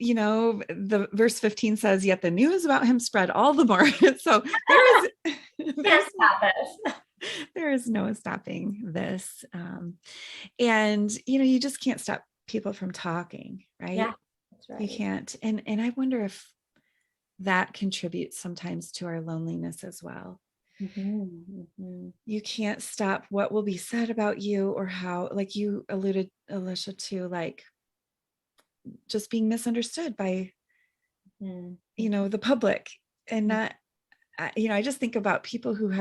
the verse 15 says, yet the news about him spread all the more. So Can't stop us. there is no stopping this. And, you just can't stop people from talking, right? Yeah, that's You right. can't. And I wonder if that contributes sometimes to our loneliness as well. Mm-hmm, mm-hmm. You can't stop what will be said about you, or how, like you alluded, Alicia, to, like, just being misunderstood by, Mm-hmm. the public. And not, I just think about people who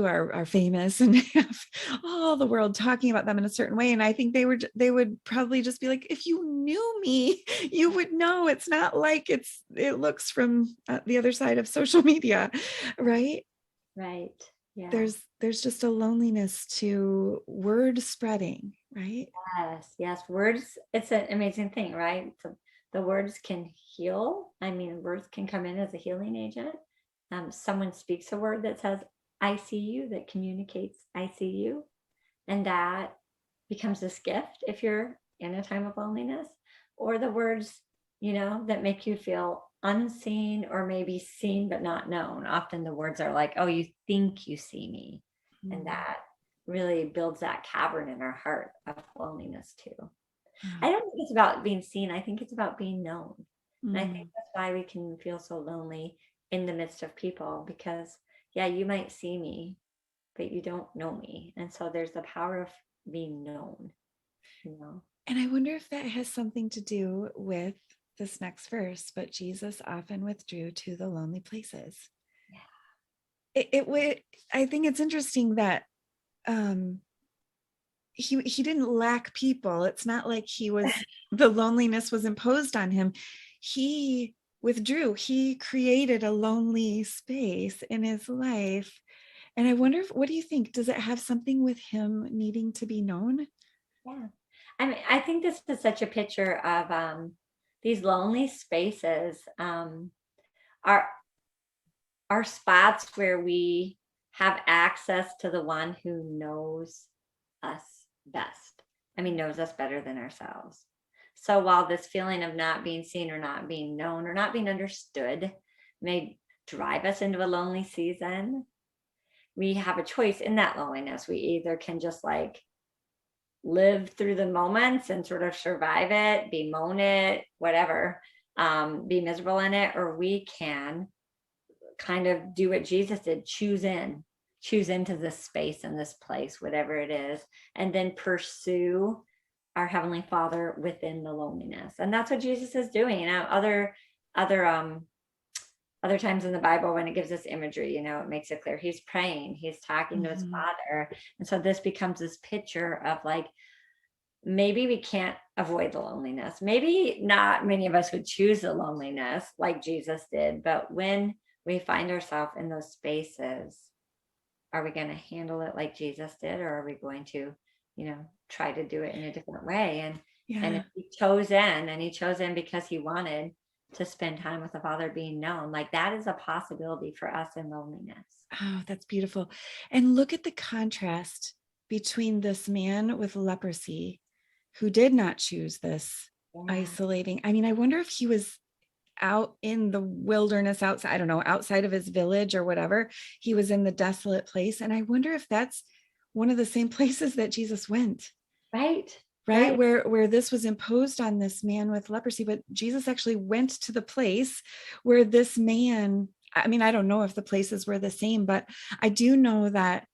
are famous and have all the world talking about them in a certain way. And I think they would probably just be like, if you knew me, you would know it's not like it looks from the other side of social media, right? Right. Yeah. There's just a loneliness to word spreading, right? Yes. Yes. Words, it's an amazing thing, right? So the words can heal. I mean, words can come in as a healing agent. Someone speaks a word that says, I see you, that communicates, I see you. And that becomes this gift if you're in a time of loneliness, or the words, that make you feel unseen or maybe seen but not known. Often the words are like, oh, you think you see me. And that really builds that cavern in our heart of loneliness too. I don't think it's about being seen. I think it's about being known. And I think that's why we can feel so lonely in the midst of people, because yeah, you might see me, but you don't know me. And so there's the power of being known. And I wonder if that has something to do with this next verse, but Jesus often withdrew to the lonely places. It would, I think it's interesting that he didn't lack people. It's not like the loneliness was imposed on him. He withdrew. He created a lonely space in his life. And I wonder, what do you think? Does it have something with him needing to be known? Yeah. I mean, I think this is such a picture of these lonely spaces are spots where we have access to the one who knows us best. I mean, knows us better than ourselves. So while this feeling of not being seen or not being known or not being understood may drive us into a lonely season, we have a choice in that loneliness. We either can just like live through the moments and sort of survive it, bemoan it, whatever, be miserable in it, or we can kind of do what Jesus did, choose into this space and this place, whatever it is, and then pursue our Heavenly Father within the loneliness. And that's what Jesus is doing. Other times in the Bible, when it gives us imagery, it makes it clear he's praying, he's talking to his Father. And so this becomes this picture of like, maybe we can't avoid the loneliness. Maybe not many of us would choose the loneliness like Jesus did, but when we find ourselves in those spaces, are we going to handle it like Jesus did, or are we going to, try to do it in a different way? And if he chose in because he wanted to spend time with the Father being known, like that is a possibility for us in loneliness. Oh, that's beautiful. And look at the contrast between this man with leprosy who did not choose this isolating. I mean, I wonder if he was out in the wilderness outside, I don't know, outside of his village or whatever. He was in the desolate place. And I wonder if that's one of the same places that Jesus went. Right. Where this was imposed on this man with leprosy, but Jesus actually went to the place where this man, I mean, I don't know if the places were the same, but I do know that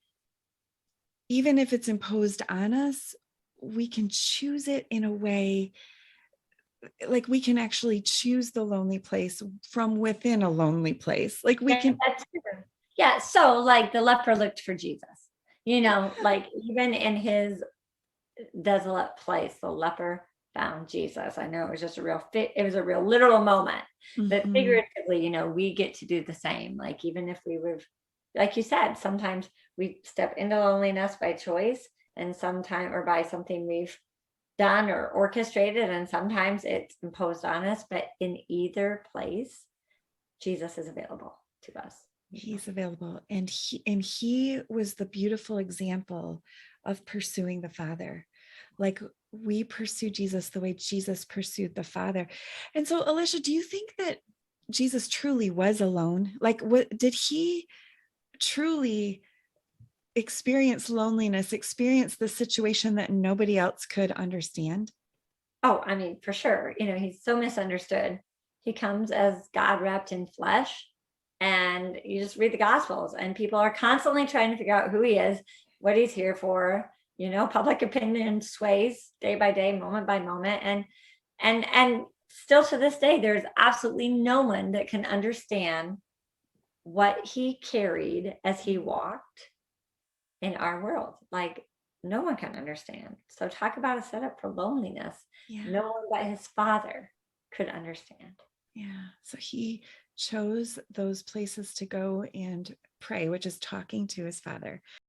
even if it's imposed on us, we can choose it in a way, like we can actually choose the lonely place from within a lonely place. Like we can. That's true. Yeah. So like the leper looked for Jesus, like even in his desolate place, the leper found Jesus. I know it was just it was a real literal moment, but figuratively, we get to do the same. Like even if we were, like you said, sometimes we step into loneliness by choice, and sometimes, or by something we've done or orchestrated, and sometimes it's imposed on us. But in either place, Jesus is available to us. He's available, and he was the beautiful example of pursuing the Father. Like we pursue Jesus the way Jesus pursued the Father. And so, Alicia, do you think that Jesus truly was alone? Like, what did he truly experience loneliness, experience the situation that nobody else could understand? Oh, I mean, for sure. He's so misunderstood. He comes as God wrapped in flesh. And you just read the Gospels, and people are constantly trying to figure out who he is, what he's here for. Public opinion sways day by day, moment by moment. And still to this day, there's absolutely no one that can understand what he carried as he walked in our world. Like, no one can understand. So talk about a setup for loneliness. Yeah. No one but his Father could understand. Yeah. So he chose those places to go and pray, which is talking to his Father.